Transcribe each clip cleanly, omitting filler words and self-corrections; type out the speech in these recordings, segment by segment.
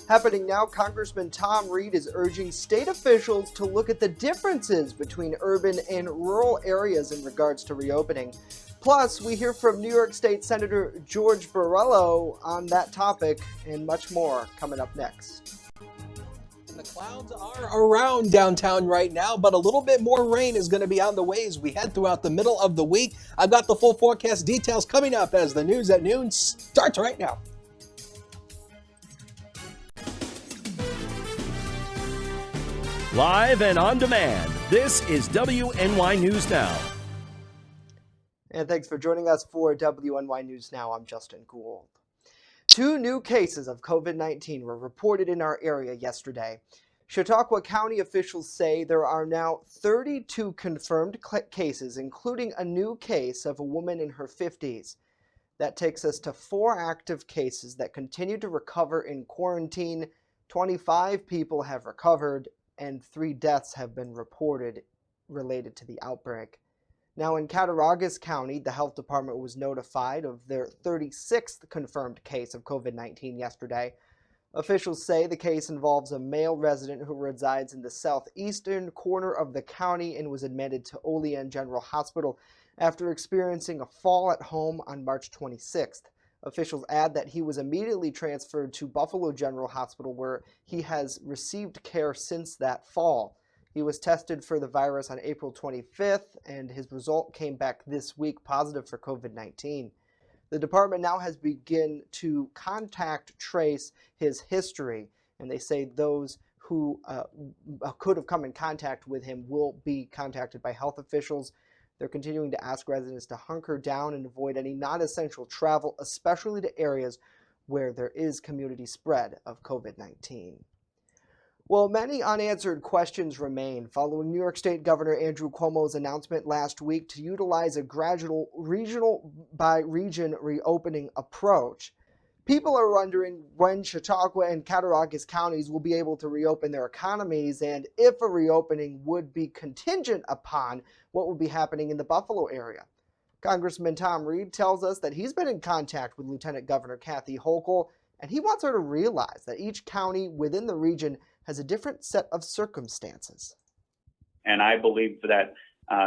Happening now, Congressman Tom Reed is urging state officials to look at the differences between urban and rural areas in regards to reopening. Plus, we hear from New York State Senator George Borrello on that topic and much more coming up next. The clouds are around downtown right now, but a little bit more rain is going to be on the way as we head throughout the middle of the week. I've got the full forecast details coming up as the news at noon starts right now. Live and on demand, this is WNY News Now. And thanks for joining us for WNY News Now. I'm Justin Gould. 2 new cases of COVID-19 were reported in our area yesterday. Chautauqua County officials say there are now 32 confirmed cases, including a new case of a woman in her 50s. That takes us to 4 active cases that continue to recover in quarantine. 25 people have recovered, and 3 deaths have been reported related to the outbreak. Now in Cattaraugus County, the health department was notified of their 36th confirmed case of COVID-19 yesterday. Officials say the case involves a male resident who resides in the southeastern corner of the county and was admitted to Olean General Hospital after experiencing a fall at home on March 26th. Officials add that he was immediately transferred to Buffalo General Hospital, where he has received care since that fall. He was tested for the virus on April 25th, and his result came back this week positive for COVID-19. The department now has begun to contact trace his history, and they say those who could have come in contact with him will be contacted by health officials. They're continuing to ask residents to hunker down and avoid any non-essential travel, especially to areas where there is community spread of COVID-19. Well, many unanswered questions remain following New York State Governor Andrew Cuomo's announcement last week to utilize a gradual regional by region reopening approach. People are wondering when Chautauqua and Cattaraugus counties will be able to reopen their economies and if a reopening would be contingent upon what will be happening in the Buffalo area. Congressman Tom Reed tells us that he's been in contact with Lieutenant Governor Kathy Hochul, and he wants her to realize that each county within the region has a different set of circumstances. And I believe that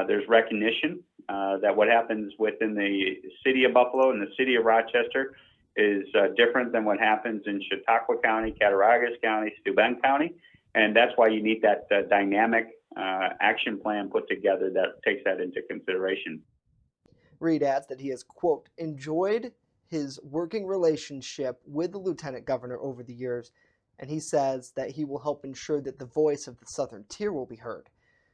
there's recognition that what happens within the city of Buffalo and the city of Rochester is different than what happens in Chautauqua County, Cattaraugus County, Steuben County. And that's why you need that dynamic action plan put together that takes that into consideration. Reed adds that he has, quote, enjoyed his working relationship with the lieutenant governor over the years, and he says that he will help ensure that the voice of the Southern Tier will be heard.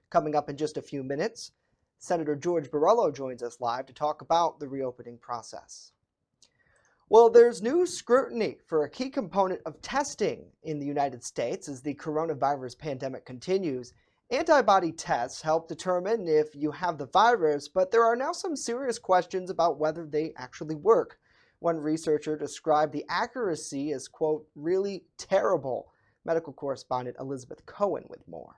Coming up in just a few minutes, Senator George Borrello joins us live to talk about the reopening process. Well, there's new scrutiny for a key component of testing in the United States as the coronavirus pandemic continues. Antibody tests help determine if you have the virus, but there are now some serious questions about whether they actually work. One researcher described the accuracy as, quote, really terrible. Medical correspondent Elizabeth Cohen with more.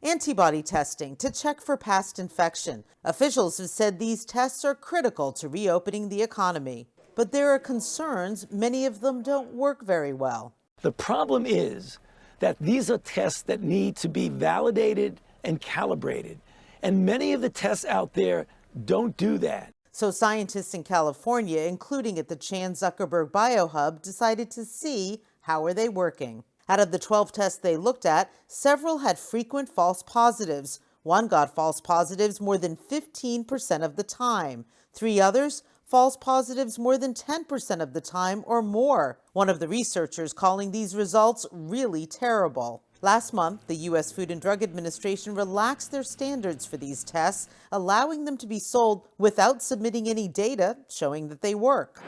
Antibody testing to check for past infection. Officials have said these tests are critical to reopening the economy. But there are concerns many of them don't work very well. The problem is that these are tests that need to be validated and calibrated. And many of the tests out there don't do that. So scientists in California, including at the Chan Zuckerberg Biohub, decided to see how are they working. Out of the 12 tests they looked at, several had frequent false positives. One got false positives more than 15% of the time. 3 others, false positives more than 10% of the time or more. One of the researchers calling these results really terrible. Last month, the U.S. Food and Drug Administration relaxed their standards for these tests, allowing them to be sold without submitting any data showing that they work.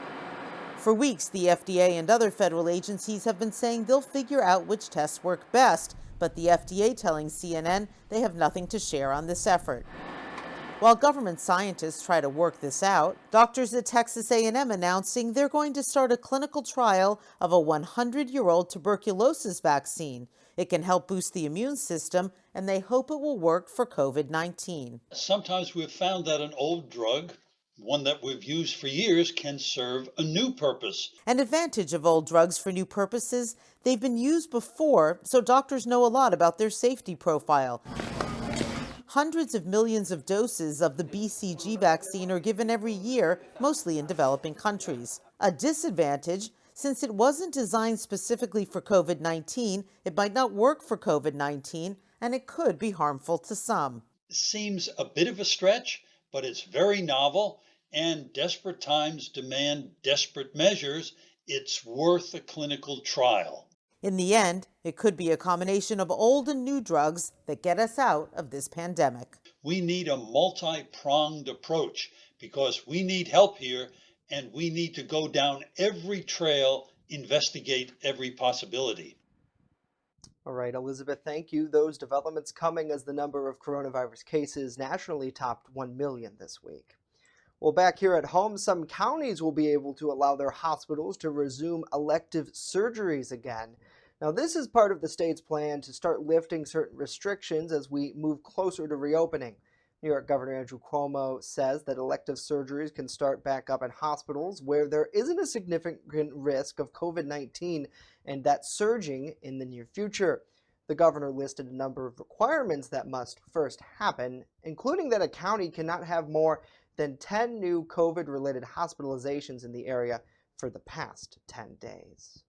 For weeks, the FDA and other federal agencies have been saying they'll figure out which tests work best, but the FDA telling CNN they have nothing to share on this effort. While government scientists try to work this out, doctors at Texas A&M announcing they're going to start a clinical trial of a 100-year-old tuberculosis vaccine. It can help boost the immune system, and they hope it will work for COVID-19. Sometimes we've found that an old drug one that we've used for years can serve a new purpose. An advantage of old drugs for new purposes, they've been used before, so doctors know a lot about their safety profile. Hundreds of millions of doses of the BCG vaccine are given every year, mostly in developing countries. A disadvantage, since it wasn't designed specifically for COVID-19, it might not work for COVID-19, and it could be harmful to some. It seems a bit of a stretch, but it's very novel, and desperate times demand desperate measures. It's worth a clinical trial. In the end, it could be a combination of old and new drugs that get us out of this pandemic. We need a multi-pronged approach because we need help here, and we need to go down every trail, investigate every possibility. All right, Elizabeth, thank you. Those developments coming as the number of coronavirus cases nationally topped 1 million this week. Well, back here at home, some counties will be able to allow their hospitals to resume elective surgeries again. Now, this is part of the state's plan to start lifting certain restrictions as we move closer to reopening. New York Governor Andrew Cuomo says that elective surgeries can start back up in hospitals where there isn't a significant risk of COVID-19 and that surging in the near future. The governor listed a number of requirements that must first happen, including that a county cannot have more than 10 new COVID-related hospitalizations in the area for the past 10 days.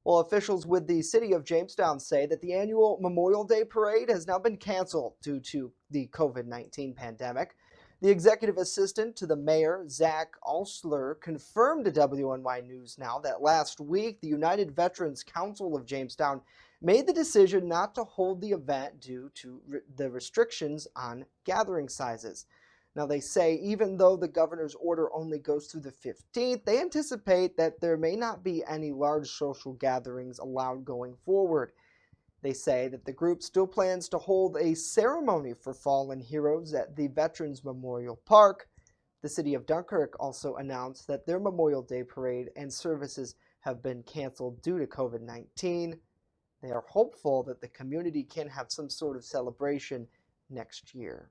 Well, officials with the city of Jamestown say that the annual Memorial Day parade has now been canceled due to the COVID-19 pandemic. The executive assistant to the mayor, Zach Alsler, confirmed to WNY News Now that last week the United Veterans Council of Jamestown made the decision not to hold the event due to the restrictions on gathering sizes. Now, they say even though the governor's order only goes through the 15th, they anticipate that there may not be any large social gatherings allowed going forward. They say that the group still plans to hold a ceremony for fallen heroes at the Veterans Memorial Park. The city of Dunkirk also announced that their Memorial Day parade and services have been canceled due to COVID-19. They are hopeful that the community can have some sort of celebration next year.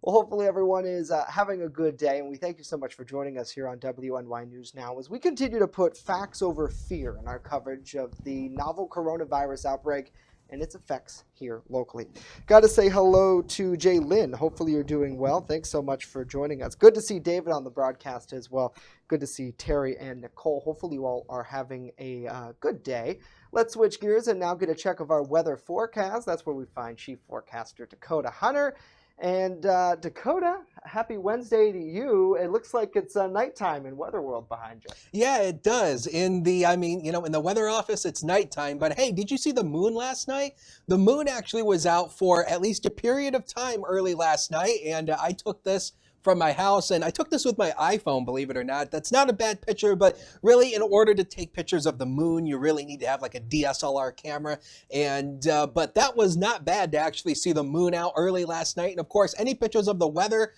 Well, hopefully everyone is having a good day, and we thank you so much for joining us here on WNY News Now as we continue to put facts over fear in our coverage of the novel coronavirus outbreak and its effects here locally. Got to say hello to Jay Lynn. Hopefully you're doing well. Thanks so much for joining us. Good to see David on the broadcast as well. Good to see Terry and Nicole. Hopefully you all are having a good day. Let's switch gears and now get a check of our weather forecast. That's where we find Chief Forecaster Dakota Hunter. And Dakota, happy Wednesday to you. It looks like it's nighttime in Weather World behind you. Yeah, it does. In the weather office, it's nighttime. But hey, did you see the moon last night? The moon actually was out for at least a period of time early last night. And I took this from my house, and I took this with my iPhone, believe it or not. That's not a bad picture, but really in order to take pictures of the moon, you really need to have like a DSLR camera. And but that was not bad to actually see the moon out early last night. And of course, any pictures of the weather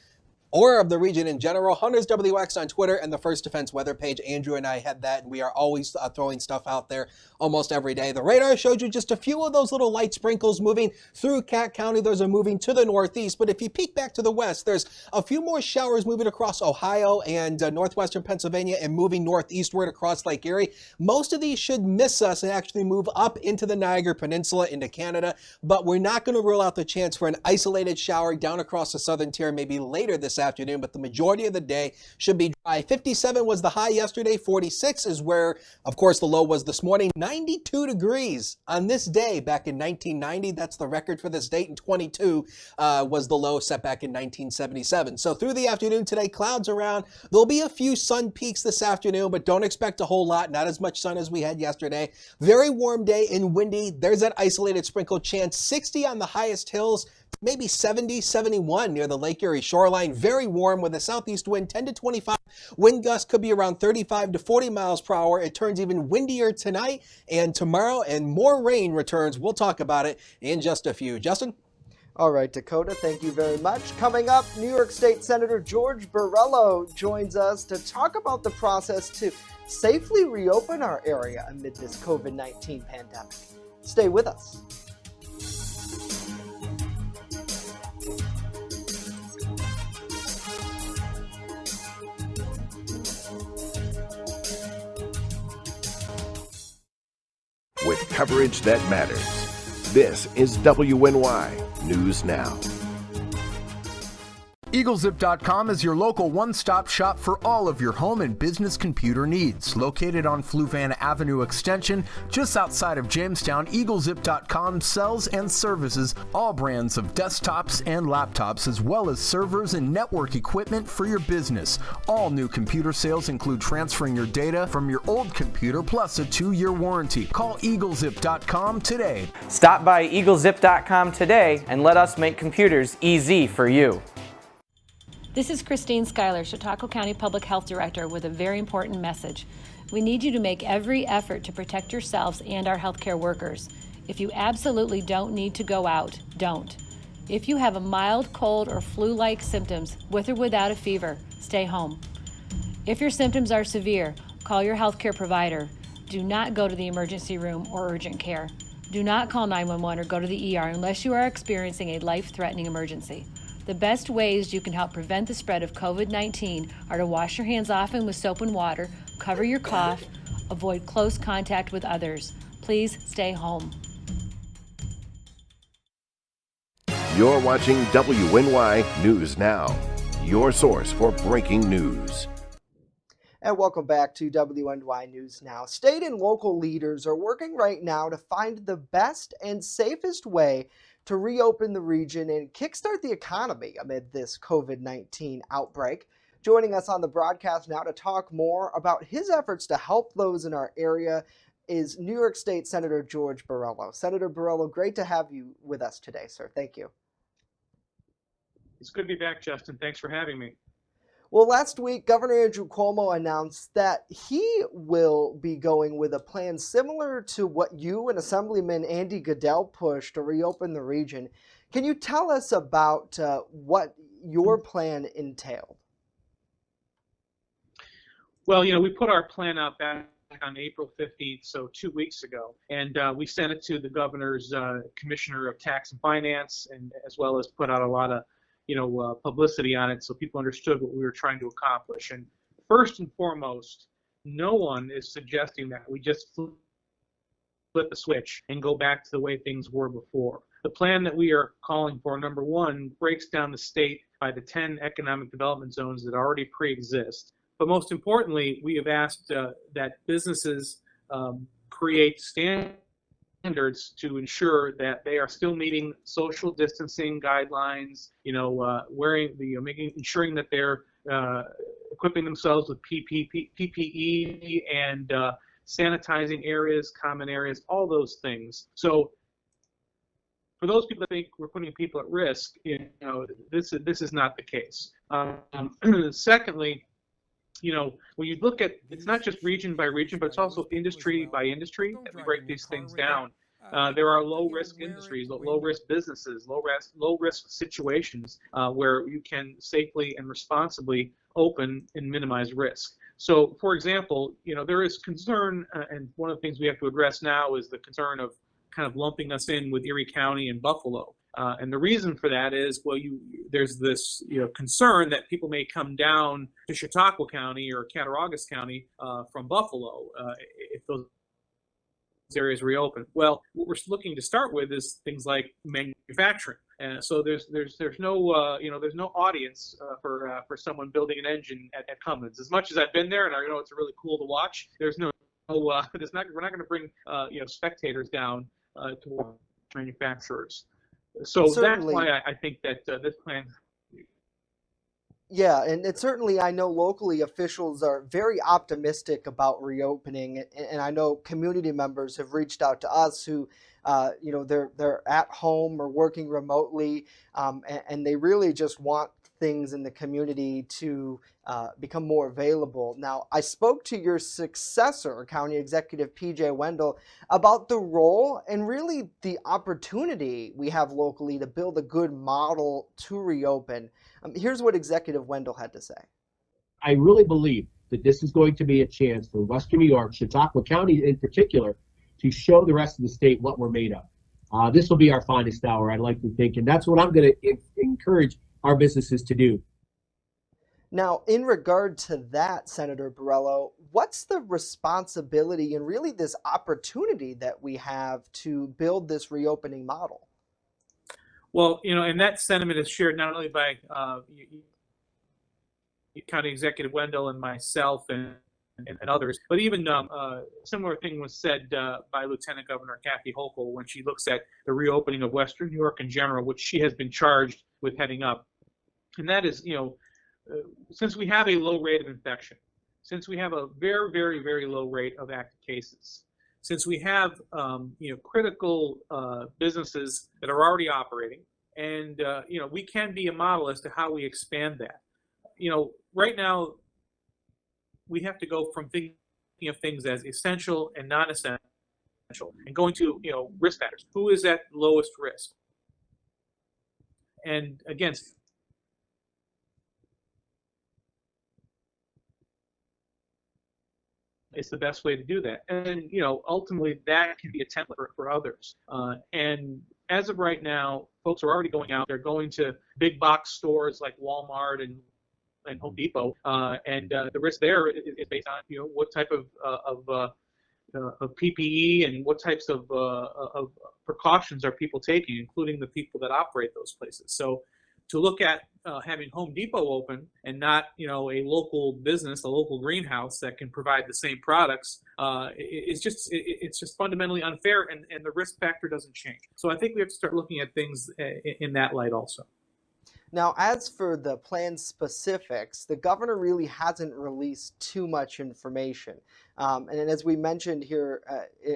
or of the region in general, Hunters WX on Twitter and the First Defense weather page. Andrew and I had that, and we are always throwing stuff out there almost every day. The radar showed you just a few of those little light sprinkles moving through Cat County. Those are moving to the northeast, but if you peek back to the west, there's a few more showers moving across Ohio and northwestern Pennsylvania and moving northeastward across Lake Erie. Most of these should miss us and actually move up into the Niagara Peninsula into Canada, but we're not going to rule out the chance for an isolated shower down across the southern tier maybe later this afternoon, but the majority of the day should be dry. 57 was the high yesterday. 46 is where, of course, the low was this morning. 92 degrees on this day back in 1990. That's the record for this date. And 22 was the low set back in 1977. So through the afternoon today, clouds around. There'll be a few sun peaks this afternoon, but don't expect a whole lot. Not as much sun as we had yesterday. Very warm day and windy. There's that isolated sprinkle chance. 60 on the highest hills. Maybe 70, 71 near the Lake Erie shoreline. Very warm with a southeast wind, 10 to 25. Wind gusts could be around 35 to 40 miles per hour. It turns even windier tonight and tomorrow, and more rain returns. We'll talk about it in just a few. Justin? All right, Dakota, thank you very much. Coming up, New York State Senator George Borrello joins us to talk about the process to safely reopen our area amid this COVID-19 pandemic. Stay with us. with coverage that matters. This is WNY News Now. EagleZip.com is your local one-stop shop for all of your home and business computer needs. Located on Fluvan Avenue Extension, just outside of Jamestown, EagleZip.com sells and services all brands of desktops and laptops, as well as servers and network equipment for your business. All new computer sales include transferring your data from your old computer, plus a 2-year warranty. Call EagleZip.com today. Stop by EagleZip.com today and let us make computers easy for you. This is Christine Schuyler, Chautauqua County Public Health Director, with a very important message. We need you to make every effort to protect yourselves and our healthcare workers. If you absolutely don't need to go out, don't. If you have a mild cold or flu-like symptoms, with or without a fever, stay home. If your symptoms are severe, call your healthcare provider. Do not go to the emergency room or urgent care. Do not call 911 or go to the ER unless you are experiencing a life-threatening emergency. The best ways you can help prevent the spread of COVID-19 are to wash your hands often with soap and water, cover your cough, avoid close contact with others. Please stay home. You're watching WNY News Now, your source for breaking news. And welcome back to WNY News Now. State and local leaders are working right now to find the best and safest way to reopen the region and kickstart the economy amid this COVID-19 outbreak. Joining us on the broadcast now to talk more about his efforts to help those in our area is New York State Senator George Borrello. Senator Borrello, great to have you with us today, sir. Thank you. It's good to be back, Justin. Thanks for having me. Well, last week, Governor Andrew Cuomo announced that he will be going with a plan similar to what you and Assemblyman Andy Goodell pushed to reopen the region. Can you tell us about what your plan entailed? Well, we put our plan out back on April 15th, so 2 weeks ago, and we sent it to the governor's commissioner of tax and finance, and as well as put out a lot of publicity on it so people understood what we were trying to accomplish. And first and foremost, no one is suggesting that we just flip the switch and go back to the way things were before. The plan that we are calling for, number one, breaks down the state by the 10 economic development zones that already pre-exist. But most importantly, we have asked that businesses create standards to ensure that they are still meeting social distancing guidelines, ensuring that they're equipping themselves with PPE and sanitizing areas, common areas, all those things. So for those people that think we're putting people at risk, this is not the case. Secondly, when you look at, it's not just region by region, but it's also industry by industry that we break these things down. There are low-risk industries, low-risk businesses, low-risk situations where you can safely and responsibly open and minimize risk. So, for example, there is concern, and one of the things we have to address now is the concern of kind of lumping us in with Erie County and Buffalo. And the reason for that is, there's this concern that people may come down to Chautauqua County or Cattaraugus County from Buffalo if those areas reopen. Well, what we're looking to start with is things like manufacturing. So there's no there's no audience for someone building an engine at Cummins. As much as I've been there and I know it's really cool to watch, we're not going to bring spectators down to watch manufacturers. So Certainly. That's why I think that this plan. Yeah, and certainly I know locally officials are very optimistic about reopening, and I know community members have reached out to us who, they're at home or working remotely, and they really just want things in the community to become more available. Now, I spoke to your successor, County Executive PJ Wendell, about the role and really the opportunity we have locally to build a good model to reopen. Here's what Executive Wendell had to say. I really believe that this is going to be a chance for Western New York, Chautauqua County in particular, to show the rest of the state what we're made of. This will be our finest hour, I'd like to think, and that's what I'm going to encourage our businesses to do. Now, in regard to that, Senator Borrello, what's the responsibility and really this opportunity that we have to build this reopening model? Well, and that sentiment is shared not only by County Executive Wendell and myself and others, but even a similar thing was said by Lieutenant Governor Kathy Hochul when she looks at the reopening of Western New York in general, which she has been charged with heading up. And that is, since we have a low rate of infection, since we have a very, very, very low rate of active cases, since we have critical businesses that are already operating, and we can be a model as to how we expand that. Right now we have to go from thinking of things as essential and non-essential, and going to risk factors. Who is at lowest risk? And again, it's the best way to do that. And ultimately that can be a template for others. And as of right now, folks are already going out. They're going to big box stores like Walmart and Home Depot, and the risk there is based on what type of PPE and what types of precautions are people taking, including the people that operate those places. So to look at having Home Depot open and not a local business, a local greenhouse that can provide the same products, it's just fundamentally unfair, and the risk factor doesn't change. So I think we have to start looking at things in that light also. Now, as for the plan specifics, the governor really hasn't released too much information. And as we mentioned here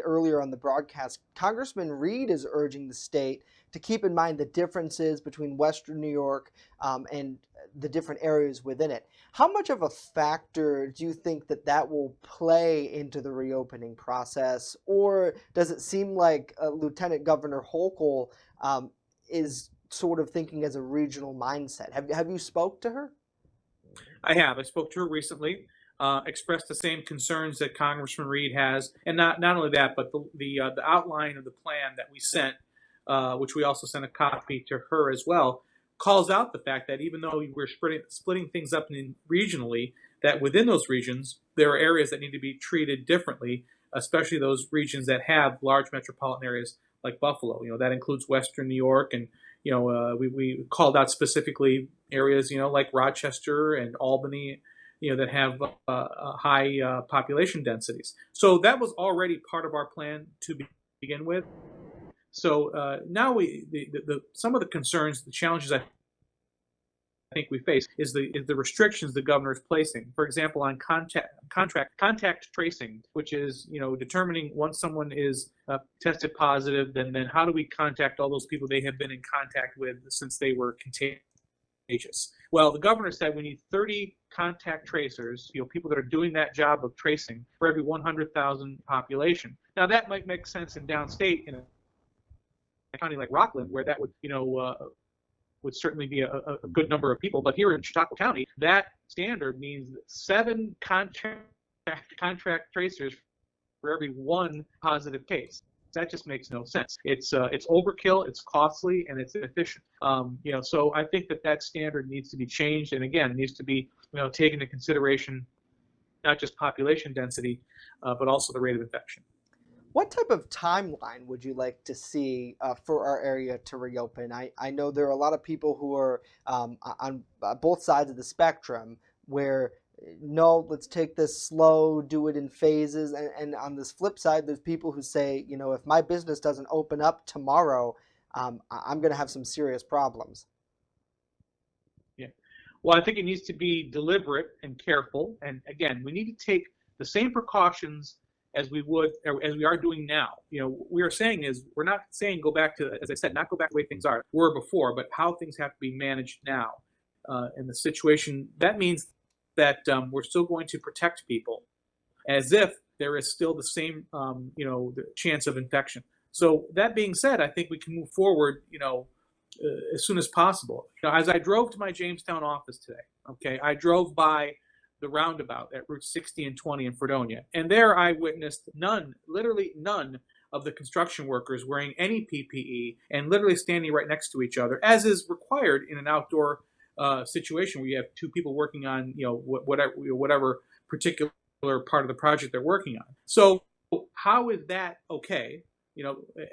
earlier on the broadcast, Congressman Reed is urging the state to keep in mind the differences between Western New York and the different areas within it. How much of a factor do you think that will play into the reopening process? Or does it seem like Lieutenant Governor Hochul is sort of thinking as a regional mindset? Have you spoke to her? I have. I spoke to her recently, expressed the same concerns that Congressman Reed has, and not only that, but the outline of the plan that we sent, which we also sent a copy to her as well, calls out the fact that even though we're splitting things up regionally, that within those regions there are areas that need to be treated differently, especially those regions that have large metropolitan areas like Buffalo. That includes Western New York, and we called out specifically areas like Rochester and Albany, that have high population densities. So that was already part of our plan to begin with. So now some of the concerns, the challenges I think we face is the restrictions the governor is placing. For example, on contact tracing, which is determining once someone is tested positive, then how do we contact all those people they have been in contact with since they were contagious? Well, the governor said we need 30 contact tracers, people that are doing that job of tracing for every 100,000 population. Now that might make sense in downstate in a county like Rockland, where that would certainly be a good number of people. But here in Chautauqua County, that standard means 7 contract tracers for every 1 positive case. That just makes no sense. It's overkill, it's costly, and it's inefficient. So I think that standard needs to be changed, and again, needs to be taken into consideration not just population density, but also the rate of infection. What type of timeline would you like to see for our area to reopen? I know there are a lot of people who are on both sides of the spectrum where, no, let's take this slow, do it in phases. And on this flip side, there's people who say, if my business doesn't open up tomorrow, I'm going to have some serious problems. Yeah. Well, I think it needs to be deliberate and careful. And again, we need to take the same precautions as we are doing now. We are saying we're not saying go back to, as I said, not go back to the way things were before, but how things have to be managed now. In the situation, that means that we're still going to protect people as if there is still the same, the chance of infection. So that being said, I think we can move forward, as soon as possible. As I drove to my Jamestown office today, okay, I drove by the roundabout at Route 60 and 20 in Fredonia. And there I witnessed literally none of the construction workers wearing any PPE and literally standing right next to each other, as is required in an outdoor situation where you have 2 people working on, whatever particular part of the project they're working on. So how is that okay,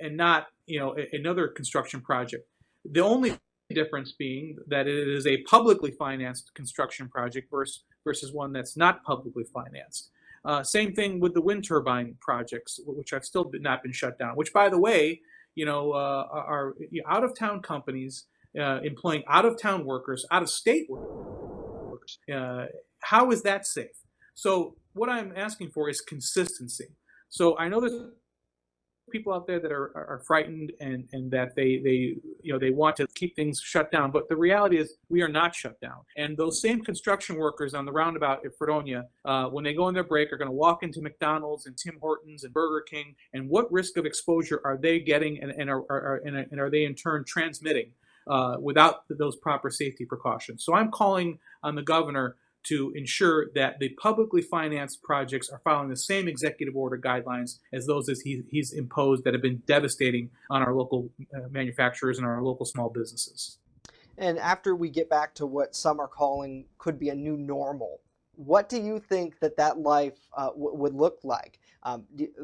and not, another construction project? The only difference being that it is a publicly financed construction project versus one that's not publicly financed. Same thing with the wind turbine projects, which have still not been shut down, which, by the way, are out-of-town companies employing out-of-town workers, out-of-state workers. How is that safe? So what I'm asking for is consistency. So I know there's people out there that are frightened and that they want to keep things shut down, but the reality is we are not shut down. And those same construction workers on the roundabout at Fredonia, when they go on their break, are going to walk into McDonald's and Tim Hortons and Burger King. And what risk of exposure are they getting, and are they in turn transmitting without those proper safety precautions? So I'm calling on the governor to ensure that the publicly financed projects are following the same executive order guidelines as those that he's imposed that have been devastating on our local manufacturers and our local small businesses. And after we get back to what some are calling could be a new normal, what do you think that life would look like?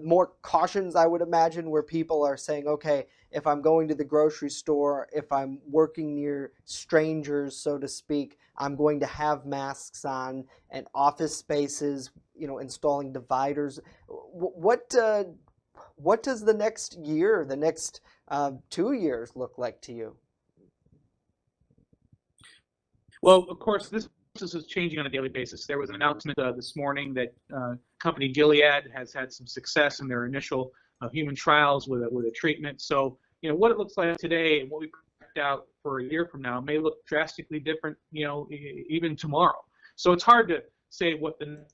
More cautions, I would imagine, where people are saying, okay, if I'm going to the grocery store, if I'm working near strangers, so to speak, I'm going to have masks on, and office spaces, installing dividers. What does the next year, the next 2 years look like to you? Well, of course, this is changing on a daily basis. There was an announcement this morning that company Gilead has had some success in their initial human trials with a treatment. So, what it looks like today and what we project out for a year from now may look drastically different, even tomorrow. So it's hard to say what the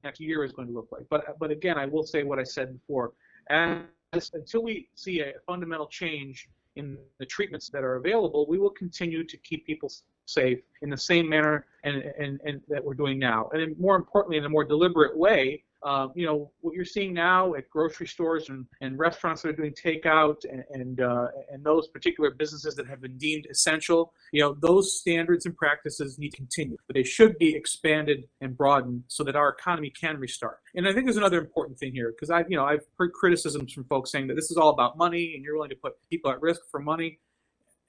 next year is going to look like. But again, I will say what I said before. Until we see a fundamental change in the treatments that are available, we will continue to keep people safe in the same manner and that we're doing now. And then more importantly, in a more deliberate way, what you're seeing now at grocery stores and restaurants that are doing takeout and those particular businesses that have been deemed essential, those standards and practices need to continue, but they should be expanded and broadened so that our economy can restart. And I think there's another important thing here, because I've heard criticisms from folks saying that this is all about money and you're willing to put people at risk for money.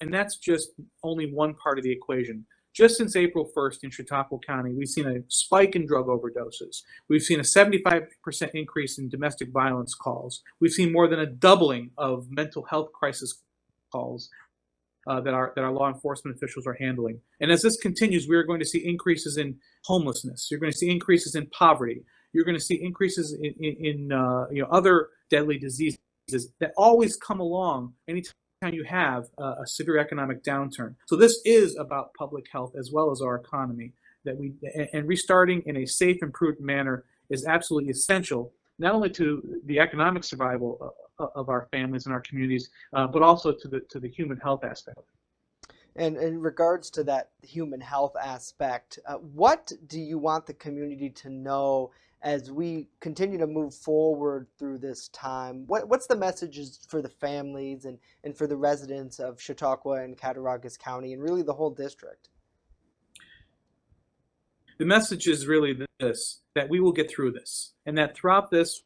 And that's just only one part of the equation. Just since April 1st in Chautauqua County, we've seen a spike in drug overdoses. We've seen a 75% increase in domestic violence calls. We've seen more than a doubling of mental health crisis calls that our law enforcement officials are handling. And as this continues, we are going to see increases in homelessness. You're going to see increases in poverty. You're going to see increases in other deadly diseases that always come along anytime you have a severe economic downturn. So this is about public health as well as our economy, and restarting in a safe and prudent manner is absolutely essential, not only to the economic survival of our families and our communities, but also to the human health aspect. And in regards to that human health aspect, what do you want the community to know as we continue to move forward through this time? What's the messages for the families and for the residents of Chautauqua and Cattaraugus County and really the whole district? The message is really this, that we will get through this, and that throughout this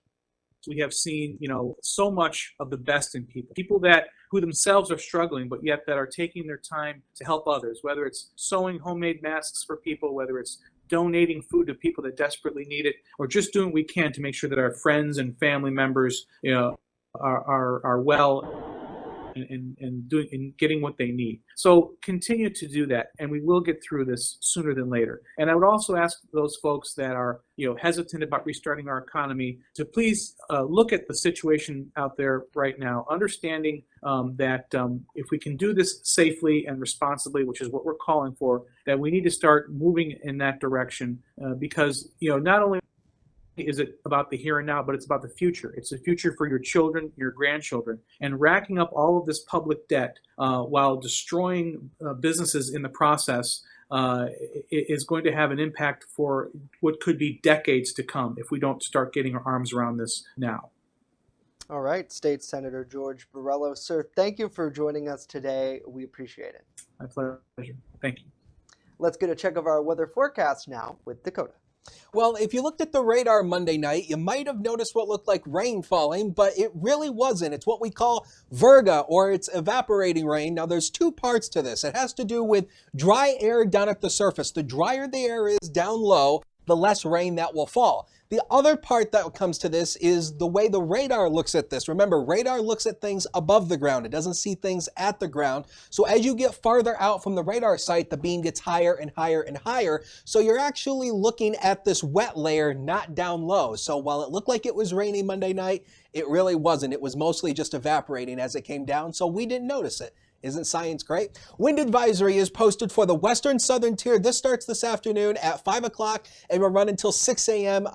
we have seen, so much of the best in people who themselves are struggling, but yet that are taking their time to help others, whether it's sewing homemade masks for people, whether it's donating food to people that desperately need it, or just doing what we can to make sure that our friends and family members, are well and getting what they need. So continue to do that, and we will get through this sooner than later. And I would also ask those folks that are hesitant about restarting our economy to please look at the situation out there right now, understanding that if we can do this safely and responsibly, which is what we're calling for, that we need to start moving in that direction because not only is it about the here and now, but it's about the future. It's the future for your children, your grandchildren, and racking up all of this public debt while destroying businesses in the process is going to have an impact for what could be decades to come if we don't start getting our arms around this now. All right, State Senator George Borrello. Sir, thank you for joining us today. We appreciate it. My pleasure. Thank you. Let's get a check of our weather forecast now with Dakota. Well, if you looked at the radar Monday night, you might have noticed what looked like rain falling, but it really wasn't. It's what we call virga, or it's evaporating rain. Now, there's two parts to this. It has to do with dry air down at the surface. The drier the air is down low, the less rain that will fall. The other part that comes to this is the way the radar looks at this. Remember, radar looks at things above the ground. It doesn't see things at the ground. So as you get farther out from the radar site, the beam gets higher and higher and higher. So you're actually looking at this wet layer, not down low. So while it looked like it was raining Monday night, it really wasn't. It was mostly just evaporating as it came down, so we didn't notice it. Isn't science great? Wind advisory is posted for the western southern tier. This starts this afternoon at 5 o'clock and will run until 6 a.m.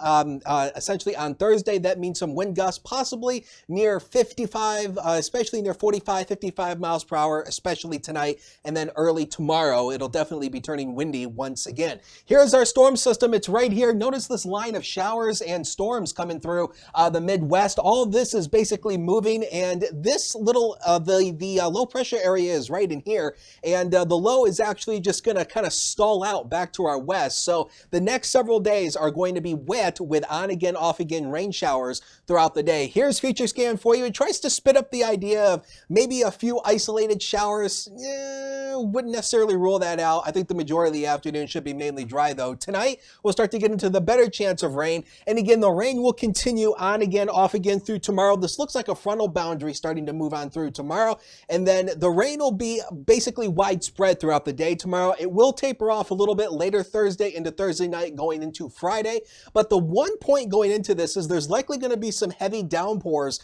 Essentially on Thursday. That means some wind gusts, possibly near 55, especially near 45, 55 miles per hour, especially tonight. And then early tomorrow, it'll definitely be turning windy once again. Here's our storm system. It's right here. Notice this line of showers and storms coming through the Midwest. All of this is basically moving, and this little, the low pressure area is right in here, and the low is actually just going to kind of stall out back to our west. So the next several days are going to be wet with on again, off again rain showers throughout the day. Here's Future Scan for you. It tries to spit up the idea of maybe a few isolated showers. Wouldn't necessarily rule that out. I think the majority of the afternoon should be mainly dry though. Tonight, we'll start to get into the better chance of rain. And again, the rain will continue on again, off again through tomorrow. This looks like a frontal boundary starting to move on through tomorrow. And then the rain will be basically widespread throughout the day tomorrow. It will taper off a little bit later Thursday into Thursday night going into Friday. But the one point going into this is there's likely going to be some heavy downpours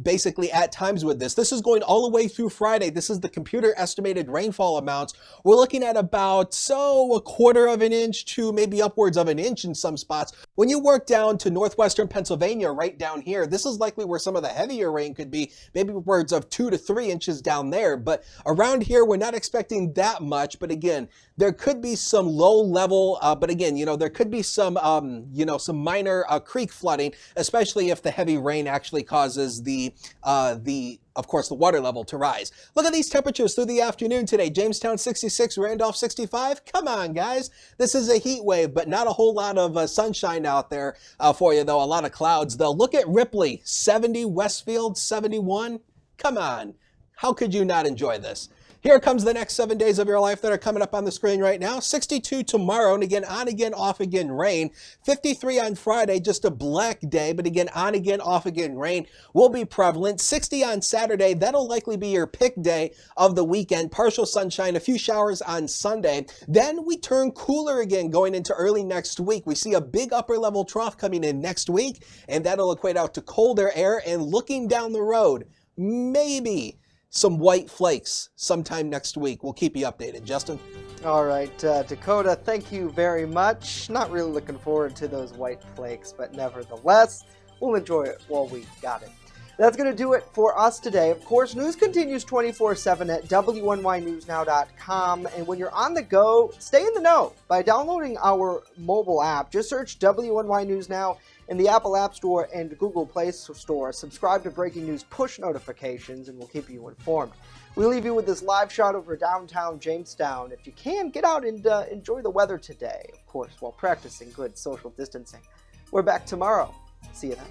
basically at times with this. This is going all the way through Friday. This is the computer estimated rainfall amounts. We're looking at about, a quarter of an inch to maybe upwards of an inch in some spots. When you work down to northwestern Pennsylvania, right down here, this is likely where some of the heavier rain could be, maybe upwards of 2 to 3 inches down there. But around here, we're not expecting that much. But again, there could be some low level, there could be some, some minor creek flooding, especially if the heavy rain actually causes of course, the water level to rise. Look at these temperatures through the afternoon today. Jamestown 66, Randolph 65. Come on, guys. This is a heat wave, but not a whole lot of sunshine out there for you, though. A lot of clouds, though. Look at Ripley, 70, Westfield, 71. Come on. How could you not enjoy this? Here comes the next 7 days of your life that are coming up on the screen right now. 62 tomorrow, and again, on again, off again rain. 53 on Friday, just a black day, but again, on again, off again rain will be prevalent. 60 on Saturday, that'll likely be your pick day of the weekend. Partial sunshine, a few showers on Sunday. Then we turn cooler again going into early next week. We see a big upper level trough coming in next week, and that'll equate out to colder air. And looking down the road, maybe some white flakes sometime next week. We'll keep you updated. Justin? All right, Dakota, thank you very much. Not really looking forward to those white flakes, but nevertheless, we'll enjoy it while we got it. That's going to do it for us today. Of course, news continues 24/7 at WNYNewsNow.com. And when you're on the go, stay in the know by downloading our mobile app. Just search WNY News Now in the Apple App Store and Google Play Store. Subscribe to breaking news push notifications, and we'll keep you informed. We leave you with this live shot over downtown Jamestown. If you can, get out and enjoy the weather today, of course, while practicing good social distancing. We're back tomorrow. See you then.